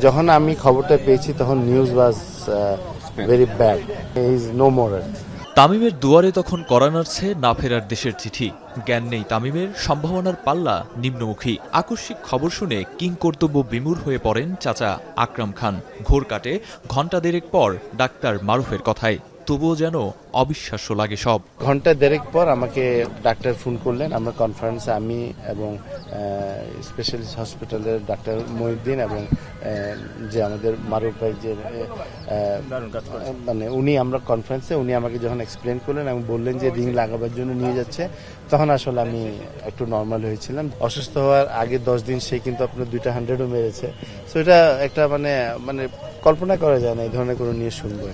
যখন আমি খবরটা পেয়েছি তখন news was very bad, is no more. তামিমের দুয়ারে তখন কড়া নাড়ছে না ফেরার দেশের চিঠি। জ্ঞান নেই তামিমের, সম্ভাবনার পাল্লা নিম্নমুখী। আকস্মিক খবর শুনে কিংকর্তব্য বিমূঢ় হয়ে পড়েন চাচা আকরাম খান। ঘোর কাটে ঘণ্টা দেড়েক পর ডাক্তার মারুফের কথায়, তবুও যেন অবিশ্বাস্য লাগে সব। ঘন্টা দেড়েক পর আমাকে ডাক্তার ফোন করলেন। আমরা কনফারেন্সে আমি এবং স্পেশালিস্ট হসপিটালের ডাক্তার মহিউদ্দিন এবং যে আমাদের মারুফ ভাই যে মানে উনি, আমরা কনফারেন্সে উনি আমাকে যখন এক্সপ্লেন করলেন এবং বললেন যে রিং লাগাবার জন্য নিয়ে যাচ্ছে, তখন আসলে আমি একটু নর্মাল হয়েছিলাম। অসুস্থ হওয়ার আগে 10 দিন সে কিন্তু আপনার 2টা 100ও মেরেছে। সো এটা একটা মানে কল্পনা করা যায় না এই ধরনের কোনো নিউজ শুনবো।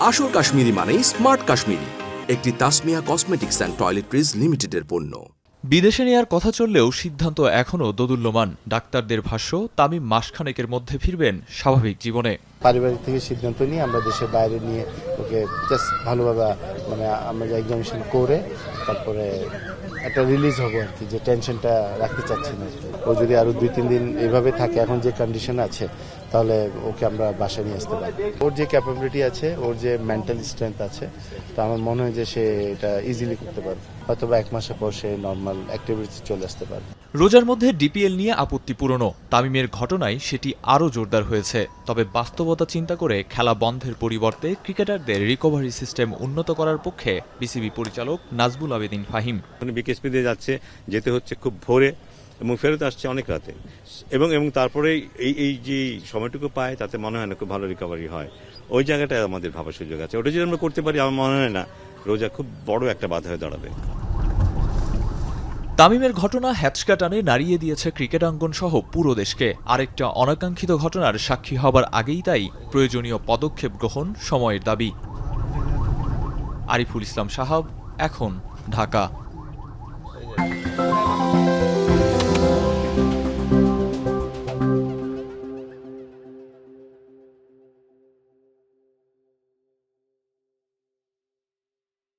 আসল কাশ্মীরি মানেই স্মার্ট কাশ্মীরি, একটি তাসমিয়া কসমেটিক্স অ্যান্ড টয়লেট্রিজ লিমিটেডের পণ্য। বিদেশে নেয়ার কথা চললেও সিদ্ধান্ত এখনও দোদুল্যমান। ডাক্তারদের ভাষ্য, তামিম মাসখানেকের মধ্যে ফিরবেন স্বাভাবিক জীবনে। পারিবারিক থেকে সিদ্ধান্ত নিয়ে আমরা দেশের বাইরে নিয়ে ওকে জাস্ট ভালোভাবে মানে আমরা এক্সামিনেশন করে তারপরে একটা রিলিজ হবো আর কি, যে টেনশনটা রাখতে চাচ্ছি না। ও যদি আরো 2-3 দিন এইভাবে থাকে, এখন যে কন্ডিশন আছে, তাহলে ওকে আমরা বাসায় নিয়ে আসতে পারি। ওর যে ক্যাপাবিলিটি আছে, ওর যে মেন্টাল স্ট্রেংথ আছে, তো আমার মনে হয় যে সে এটা ইজিলি করতে পারবে। হয়তো বা 1 মাসের পর সে নর্মাল অ্যাক্টিভিটি চলে আসতে পারবে। রোজার মধ্যে ডিপিএল নিয়ে আপত্তি পুরনো। তামিমের ঘটনায় সেটি আরও জোরদার হয়েছে। তবে বাস্তবতা চিন্তা করে খেলা বন্ধের পরিবর্তে ক্রিকেটারদের রিকভারি সিস্টেম উন্নত করার পক্ষে বিসিবি পরিচালক নাজমুল আবেদিন ফাহিম। বিকেএসপি দিয়ে যেতে হচ্ছে খুব ভোরে এবং ফেরত আসছে অনেক রাতে, এবং তারপরে এই যে সময়টুকু পায় তাতে মনে হয় না খুব ভালো রিকভারি হয়। ওই জায়গাটায় আমাদের ভাবার সুযোগ আছে। ওটা যদি আমরা করতে পারি, আমার মনে হয় না রোজা খুব বড় একটা বাধা হয়ে দাঁড়াবে। তামিমের ঘটনা হ্যাচকা টানে নাড়িয়ে দিয়েছে ক্রিকেটাঙ্গন সহ পুরো দেশকে। আরেকটা অনাকাঙ্ক্ষিত ঘটনার সাক্ষী হবার আগেই তাই প্রয়োজনীয় পদক্ষেপ গ্রহণ সময়ের দাবি। আরিফুল ইসলাম সাহাব, এখন, ঢাকা।